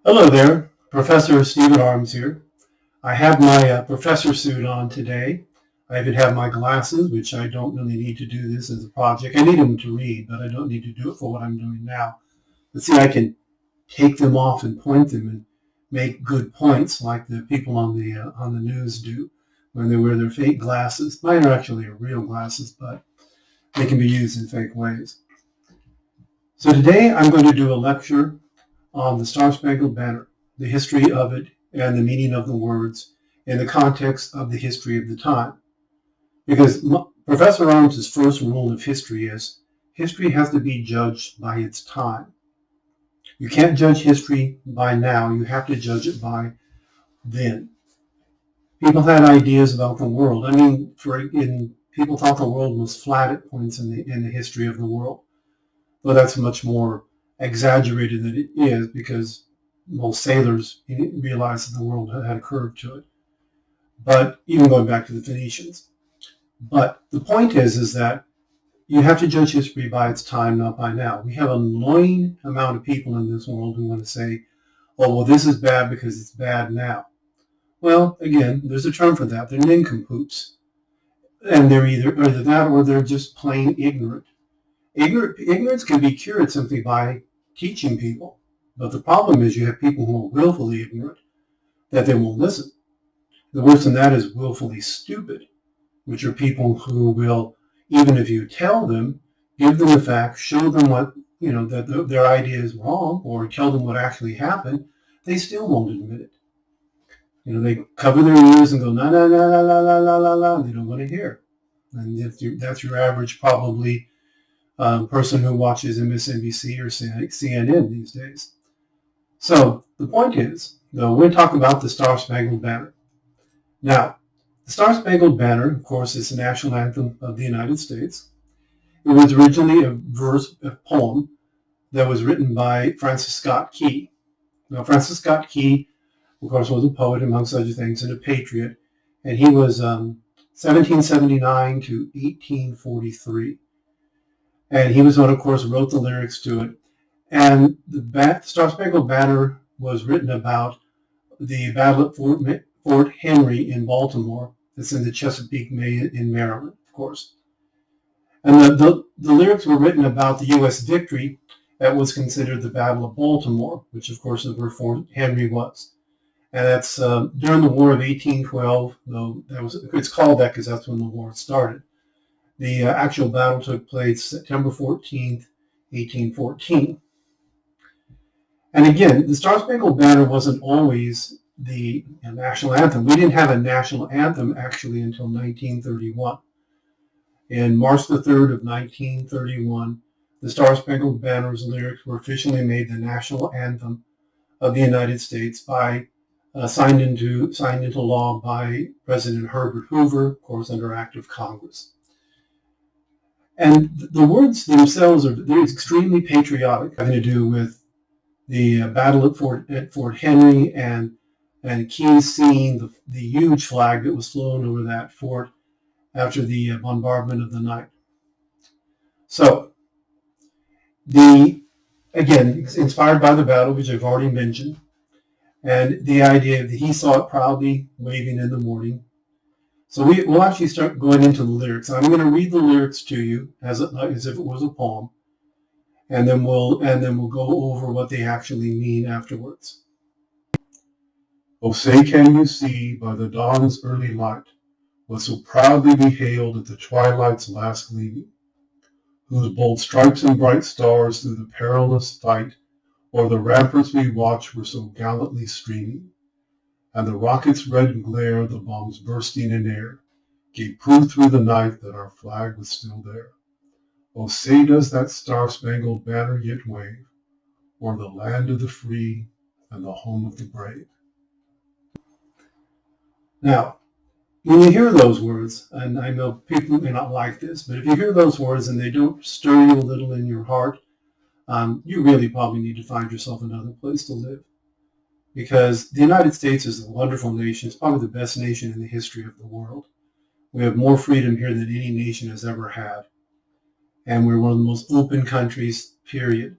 Hello there, Professor Stephen Arms here. I have my professor suit on today. I even have my glasses, which I don't really need to do this as a project. I need them to read, but I don't need to do it for what I'm doing now. But see, I can take them off and point them and make good points like the people on the news do when they wear their fake glasses. Mine are actually real glasses, but they can be used in fake ways. So today I'm going to do a lecture on the Star-Spangled Banner, the history of it and the meaning of the words in the context of the history of the time. Because Professor Arms's first rule of history is history has to be judged by its time. You can't judge history by now, you have to judge it by then. People had ideas about the world. People thought the world was flat at points in the history of the world. Well, that's much more exaggerated than it is because most sailors realized that the world had a curve to it. But even going back to the Phoenicians. But the point is that you have to judge history by its time, not by now. We have an annoying amount of people in this world who want to say, oh, well, this is bad because it's bad now. Well, again, there's a term for that. They're nincompoops. And they're either that or they're just plain ignorant. Ignorance can be cured simply by teaching people. But the problem is you have people who are willfully ignorant, that they won't listen. The worse than that is willfully stupid, which are people who will, even if you tell them, give them the facts, show them what, that their idea is wrong, or tell them what actually happened, they still won't admit it. They cover their ears and go, la, la, la, la, la, la, la, la, they don't want to hear. And that's your average, probably, person who watches MSNBC or CNN these days. So the point is, though, we're talking about the Star-Spangled Banner. Now, the Star-Spangled Banner, of course, is the national anthem of the United States. It was originally a poem that was written by Francis Scott Key. Now, Francis Scott Key, of course, was a poet, amongst other things, and a patriot, and he was 1779 to 1843. And he was one, of course, wrote the lyrics to it. And the Star-Spangled Banner was written about the battle at Fort Henry in Baltimore. It's in the Chesapeake Bay in Maryland, of course. And the lyrics were written about the U.S. victory that was considered the Battle of Baltimore, which, of course, is where Fort Henry was. And that's during the War of 1812. Though it's called that because that's when the war started. The actual battle took place September 14th, 1814. And again, the Star-Spangled Banner wasn't always the national anthem. We didn't have a national anthem actually until 1931. In March the 3rd of 1931, the Star-Spangled Banner's lyrics were officially made the national anthem of the United States by signed into law by President Herbert Hoover, of course, under act of Congress. And the words themselves they're extremely patriotic, having to do with the battle at Fort Henry and Keyes seeing the huge flag that was flown over that fort after the bombardment of the night. So, again, inspired by the battle, which I've already mentioned, and the idea that he saw it proudly waving in the morning. So we'll actually start going into the lyrics. I'm going to read the lyrics to you as if it was a poem, and then we'll go over what they actually mean afterwards. Oh, say can you see by the dawn's early light what so proudly we hailed at the twilight's last gleaming, whose bold stripes and bright stars through the perilous fight o'er the ramparts we watched were so gallantly streaming, and the rocket's red glare, the bombs bursting in air, gave proof through the night that our flag was still there. Oh, say does that star-spangled banner yet wave o'er the land of the free and the home of the brave. Now, when you hear those words, and I know people may not like this, but if you hear those words and they don't stir you a little in your heart, you really probably need to find yourself another place to live. Because the United States is a wonderful nation. It's probably the best nation in the history of the world. We have more freedom here than any nation has ever had. And we're one of the most open countries, period.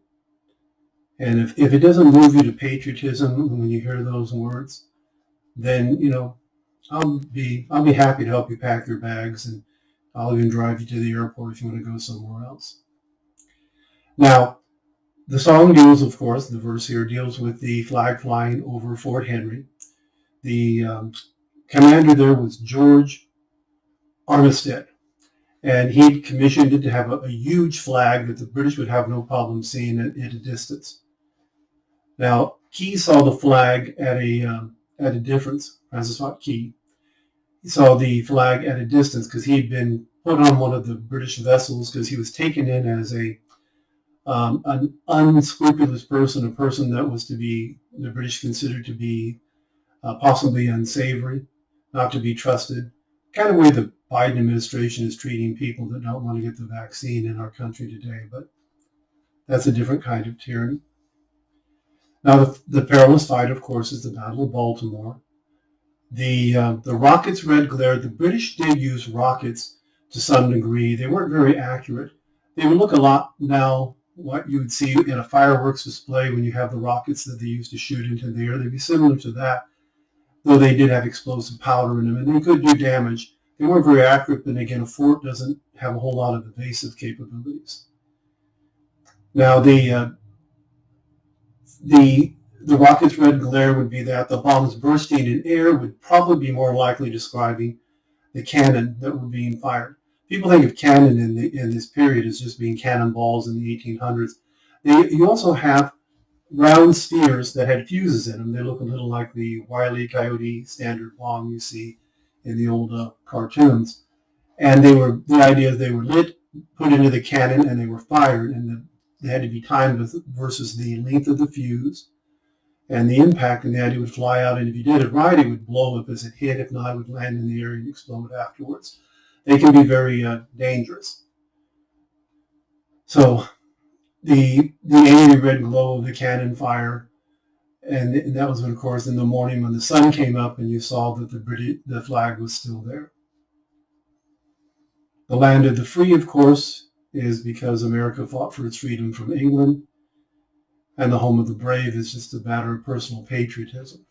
And if it doesn't move you to patriotism when you hear those words, then, I'll be happy to help you pack your bags, and I'll even drive you to the airport if you want to go somewhere else. Now, the song deals, of course, the verse here deals with the flag flying over Fort Henry. The commander there was George Armistead, and he commissioned it to have a huge flag that the British would have no problem seeing at a distance. Now, Key saw the flag at a difference. Francis Scott Key. He saw the flag at a distance because he had been put on one of the British vessels because he was taken in as an unscrupulous person, a person that was to be, the British considered to be possibly unsavory, not to be trusted. Kind of way the Biden administration is treating people that don't want to get the vaccine in our country today, but that's a different kind of tyranny. Now, the perilous fight, of course, is the Battle of Baltimore. The rockets' red glare, the British did use rockets to some degree. They weren't very accurate. They would look a lot now what you would see in a fireworks display when you have the rockets that they used to shoot into the air. They'd be similar to that, though they did have explosive powder in them, and they could do damage. They weren't very accurate, but again, a fort doesn't have a whole lot of evasive capabilities. Now, the rocket's red glare would be that the bombs bursting in air would probably be more likely describing the cannon that were being fired. People think of cannon in this period as just being cannonballs in the 1800s. You also have round spheres that had fuses in them. They look a little like the Wile E. Coyote standard bomb you see in the old cartoons. And the idea is they were lit, put into the cannon, and they were fired, and they had to be timed versus the length of the fuse and the impact, and the idea would fly out, and if you did it right, it would blow up as it hit. If not, it would land in the air and explode afterwards. They can be very dangerous. So the angry red glow of the cannon fire, and that was, of course, in the morning when the sun came up and you saw that the flag was still there. The land of the free, of course, is because America fought for its freedom from England, and the home of the brave is just a matter of personal patriotism.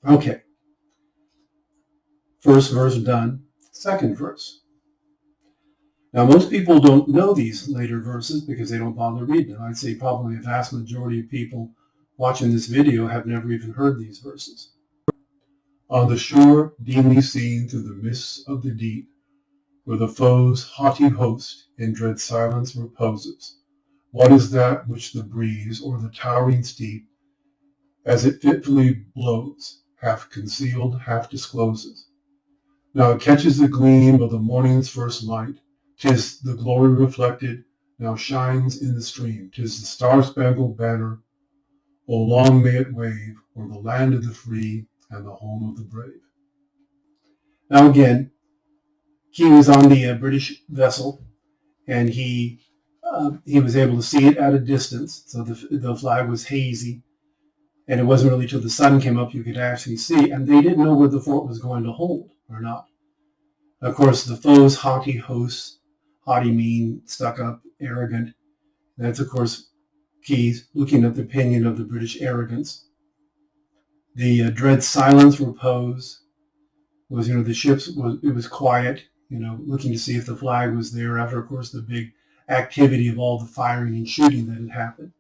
Okay. First verse done. Second verse. Now, most people don't know these later verses because they don't bother reading them. I'd say probably a vast majority of people watching this video have never even heard these verses. On the shore, dimly seen through the mists of the deep, where the foe's haughty host in dread silence reposes, what is that which the breeze or the towering steep, as it fitfully blows, half concealed, half discloses? Now it catches the gleam of the morning's first light. 'Tis the glory reflected, now shines in the stream. 'Tis the star-spangled banner. O long may it wave o'er the land of the free and the home of the brave. Now again, he was on the British vessel, and he was able to see it at a distance. So the flag was hazy, and it wasn't really till the sun came up you could actually see, and they didn't know where the fort was going to hold or not. Of course, the foe's haughty hosts, haughty mean, stuck up, arrogant. That's, of course, Keyes looking at the opinion of the British arrogance. The dread silence repose was, the ships, it was quiet, looking to see if the flag was there after, of course, the big activity of all the firing and shooting that had happened.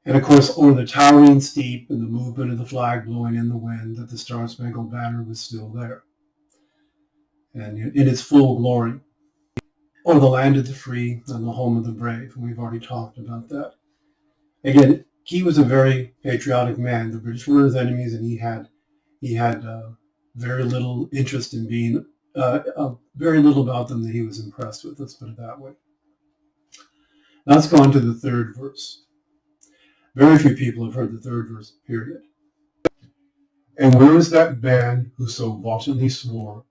And of course, over the towering steep and the movement of the flag blowing in the wind, that the Star-Spangled Banner was still there, and in its full glory. Or the land of the free and the home of the brave. And we've already talked about that. Again, he was a very patriotic man. The British were his enemies, and he had very little interest in being, very little about them that he was impressed with. Let's put it that way. Now let's go on to the third verse. Very few people have heard the third verse, period. And where is that band who so vauntingly swore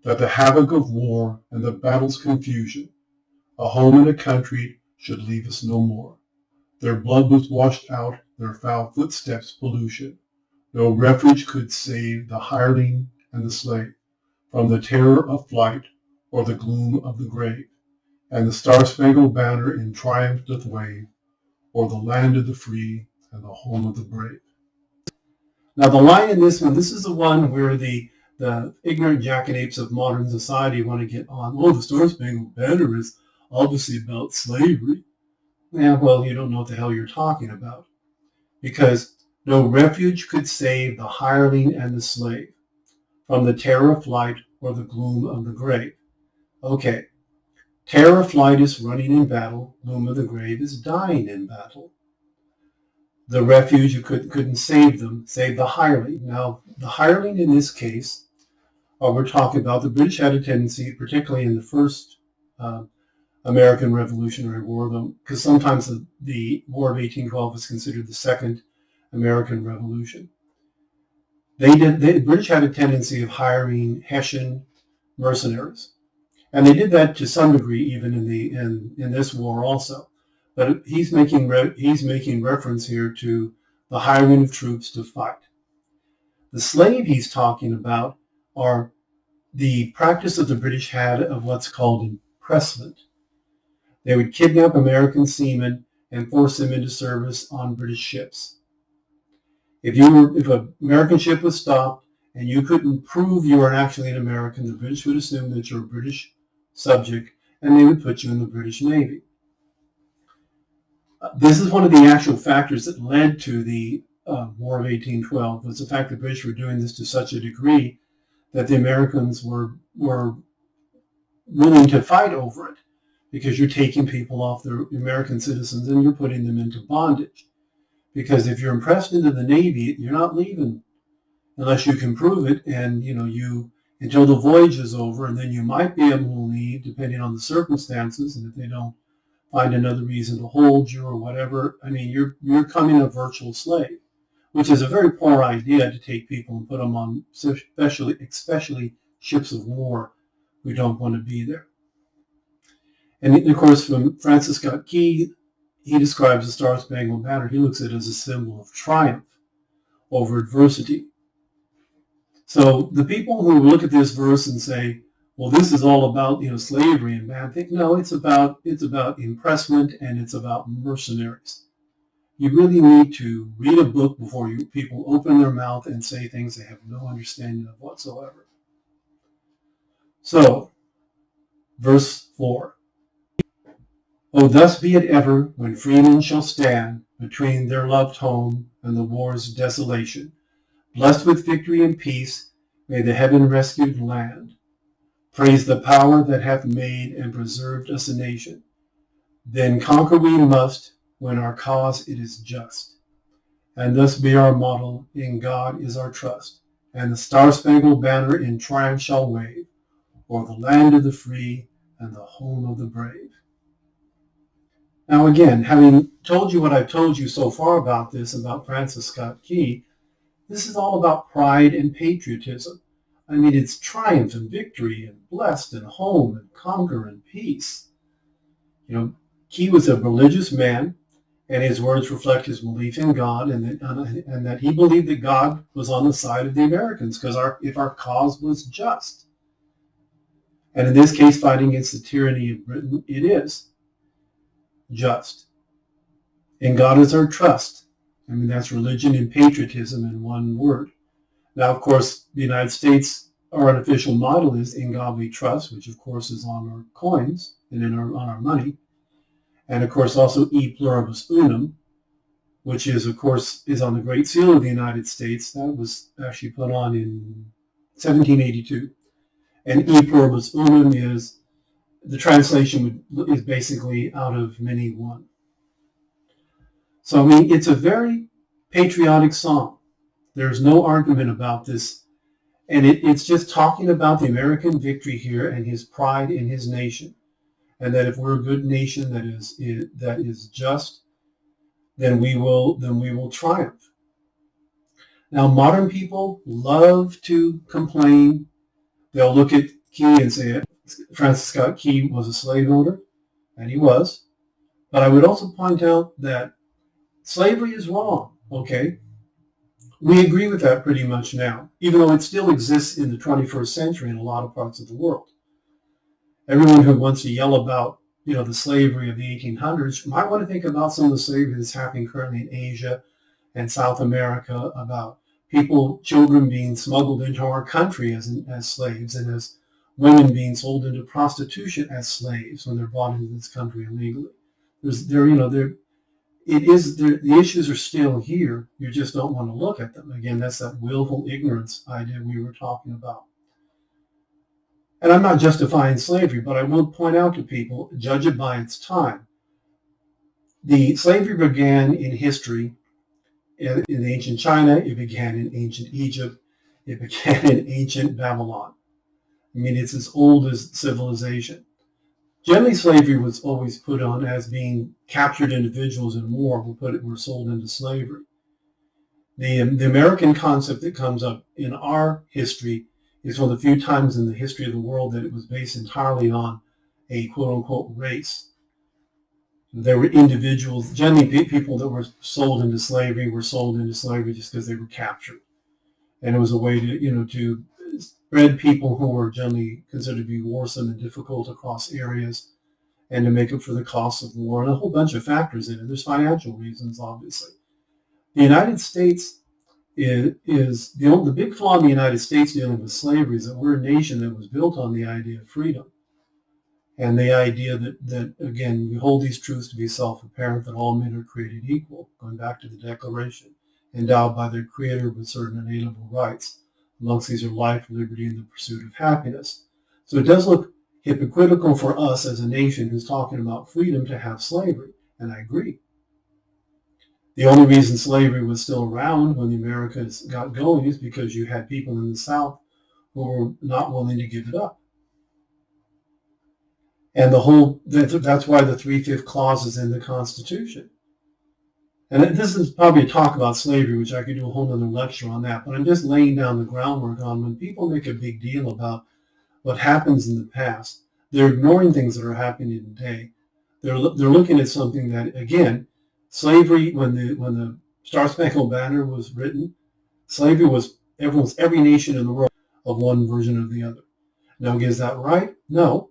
that the havoc of war and the battle's confusion, a home and a country, should leave us no more? Their blood was washed out, their foul footsteps pollution. No refuge could save the hireling and the slave from the terror of flight or the gloom of the grave. And the Star-Spangled Banner in triumph doth wave or the land of the free and the home of the brave. Now the line in this one, this is the one where the ignorant jackanapes of modern society want to get on. Oh, the Star Spangled Banner is obviously about slavery. Yeah, well, you don't know what the hell you're talking about. Because no refuge could save the hireling and the slave from the terror of flight or the gloom of the grave. Okay, terror of flight is running in battle, gloom of the grave is dying in battle. The refuge you couldn't save them, save the hireling. Now, the hireling in this case, we're talking about the British had a tendency, particularly in the first American Revolutionary War, because sometimes the War of 1812 is considered the second American Revolution. The British had a tendency of hiring Hessian mercenaries, and they did that to some degree even in this war also. But he's making reference here to the hiring of troops to fight. The slave he's talking about are the practice that the British had of what's called impressment. They would kidnap American seamen and force them into service on British ships. If an American ship was stopped and you couldn't prove you were actually an American, the British would assume that you're a British subject and they would put you in the British Navy. This is one of the actual factors that led to the War of 1812, was the fact that the British were doing this to such a degree that the Americans were willing to fight over it, because you're taking people off, their American citizens, and you're putting them into bondage. Because if you're impressed into the Navy, you're not leaving unless you can prove it, and until the voyage is over, and then you might be able to leave depending on the circumstances, and if they don't find another reason to hold you or whatever. I mean, you're becoming a virtual slave, which is a very poor idea, to take people and put them on, especially ships of war who don't want to be there. And of course, from Francis Scott Key, he describes the Star Spangled Banner. He looks at it as a symbol of triumph over adversity. So the people who look at this verse and say, well, this is all about slavery and bad things. No, it's about impressment, and it's about mercenaries. You really need to read a book before people open their mouth and say things they have no understanding of whatsoever. So, verse 4. Oh, thus be it ever, when freemen shall stand between their loved home and the war's desolation. Blessed with victory and peace, may the heaven-rescued land. Praise the power that hath made and preserved us a nation. Then conquer we must, when our cause it is just. And thus be our model, in God is our trust. And the Star-Spangled Banner in triumph shall wave, o'er the land of the free and the home of the brave. Now again, having told you what I've told you so far about this, about Francis Scott Key, this is all about pride and patriotism. I mean, it's triumph and victory and blessed and home and conquer and peace. Key was a religious man, and his words reflect his belief in God, and that he believed that God was on the side of the Americans, because if our cause was just. And in this case, fighting against the tyranny of Britain, it is just. And God is our trust. I mean, that's religion and patriotism in one word. Now, of course, the United States, our unofficial model is in God we trust, which of course is on our coins and on our money. And of course also E pluribus unum, which is of course is on the Great Seal of the United States. That was actually put on in 1782. And E pluribus unum is, the translation is basically out of many one. So I mean, it's a very patriotic song. There's no argument about this. And it's just talking about the American victory here and his pride in his nation. And that if we're a good nation that is just, then we will triumph. Now, modern people love to complain. They'll look at Key and say Francis Scott Key was a slave owner, and he was. But I would also point out that slavery is wrong, okay? We agree with that pretty much now, even though it still exists in the 21st century in a lot of parts of the world. Everyone who wants to yell about the slavery of the 1800s, you might want to think about some of the slavery that's happening currently in Asia and South America, about children being smuggled into our country as slaves, and as women being sold into prostitution as slaves when they're brought into this country illegally. The issues are still here. You just don't want to look at them. Again, that's that willful ignorance idea we were talking about. And I'm not justifying slavery, but I will point out to people, judge it by its time. The slavery began in history in ancient China, it began in ancient Egypt, it began in ancient Babylon. I mean, it's as old as civilization. Generally, slavery was always put on as being captured individuals in war were sold into slavery. The American concept that comes up in our history is one of the few times in the history of the world that it was based entirely on a quote-unquote race. There were individuals, generally people that were sold into slavery just because they were captured. And it was a way to spread people who were generally considered to be warsome and difficult across areas, and to make up for the cost of war, and a whole bunch of factors in it. There's financial reasons, obviously. The United States is the big flaw in the United States dealing with slavery is that we're a nation that was built on the idea of freedom. And the idea that, again, we hold these truths to be self-apparent, that all men are created equal, going back to the Declaration, endowed by their Creator with certain inalienable rights. Amongst these are life, liberty, and the pursuit of happiness. So it does look hypocritical for us as a nation who's talking about freedom to have slavery, and I agree. The only reason slavery was still around when the Americas got going is because you had people in the South who were not willing to give it up. And that's why the 3/5 clause is in the Constitution. And this is probably a talk about slavery, which I could do a whole other lecture on that, but I'm just laying down the groundwork on when people make a big deal about what happens in the past, they're ignoring things that are happening today. They're looking at something that, again, slavery, when the Star-Spangled Banner was written, slavery was every nation in the world of one version or the other. Now, is that right? No.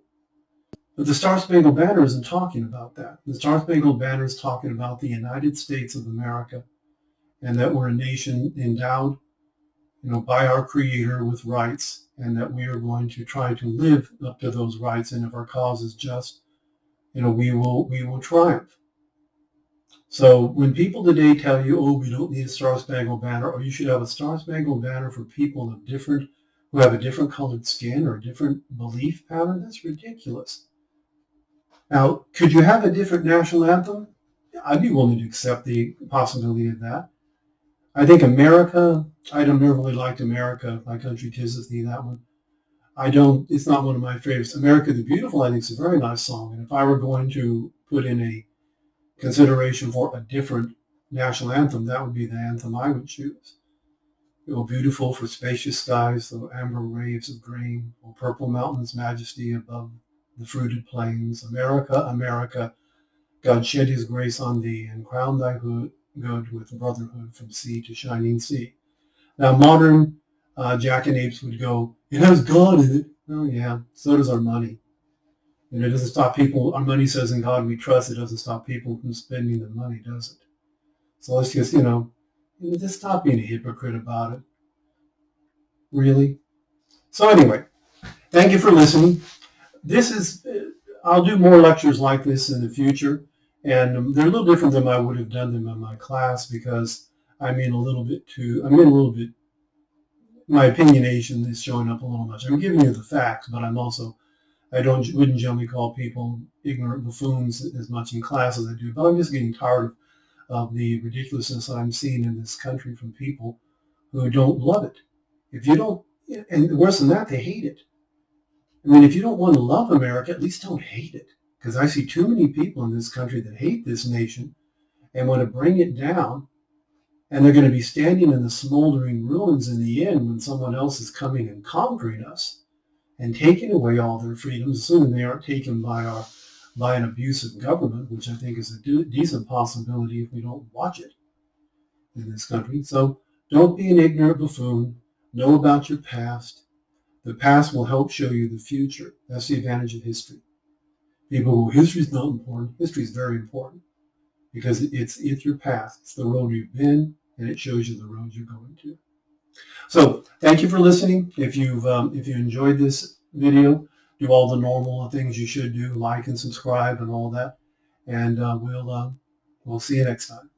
But the Star-Spangled Banner isn't talking about that. The Star-Spangled Banner is talking about the United States of America, and that we're a nation endowed, by our Creator with rights, and that we are going to try to live up to those rights. And if our cause is just, we will triumph. So when people today tell you, oh, we don't need a Star-Spangled Banner, or you should have a Star-Spangled Banner for people who have a different colored skin or a different belief pattern, that's ridiculous. Now, could you have a different national anthem? I'd be willing to accept the possibility of that. I think America, I don't never really liked America, My Country 'Tis of Thee, that one. It's not one of my favorites. America the Beautiful, I think, is a very nice song. And if I were going to put in a consideration for a different national anthem, that would be the anthem I would choose. Beautiful for spacious skies, the amber waves of grain, or purple mountains, majesty above the fruited plains. America, America, God shed his grace on thee and crown thy good with brotherhood from sea to shining sea. Now, modern jackanapes would go, it has God in it. Oh, yeah, so does our money. And it doesn't stop people, our money says in God we trust, it doesn't stop people from spending their money, does it? So let's just, just stop being a hypocrite about it. Really? So anyway, thank you for listening. I'll do more lectures like this in the future, and they're a little different than I would have done them in my class because my opinionation is showing up a little much. I'm giving you the facts, but I wouldn't generally call people ignorant buffoons as much in class as I do, but I'm just getting tired of the ridiculousness I'm seeing in this country from people who don't love it. If you don't, and worse than that, they hate it. I mean, if you don't want to love America, at least don't hate it. Because I see too many people in this country that hate this nation and want to bring it down. And they're going to be standing in the smoldering ruins in the end when someone else is coming and conquering us and taking away all their freedoms, assuming they aren't taken by an abusive government, which I think is a decent possibility if we don't watch it in this country. So don't be an ignorant buffoon. Know about your past. The past will help show you the future. That's the advantage of history. People go, history's not important. History is very important because it's your past. It's the road you've been, and it shows you the road you're going to. So thank you for listening. If you enjoyed this video, do all the normal things you should do, like and subscribe and all that. And we'll see you next time.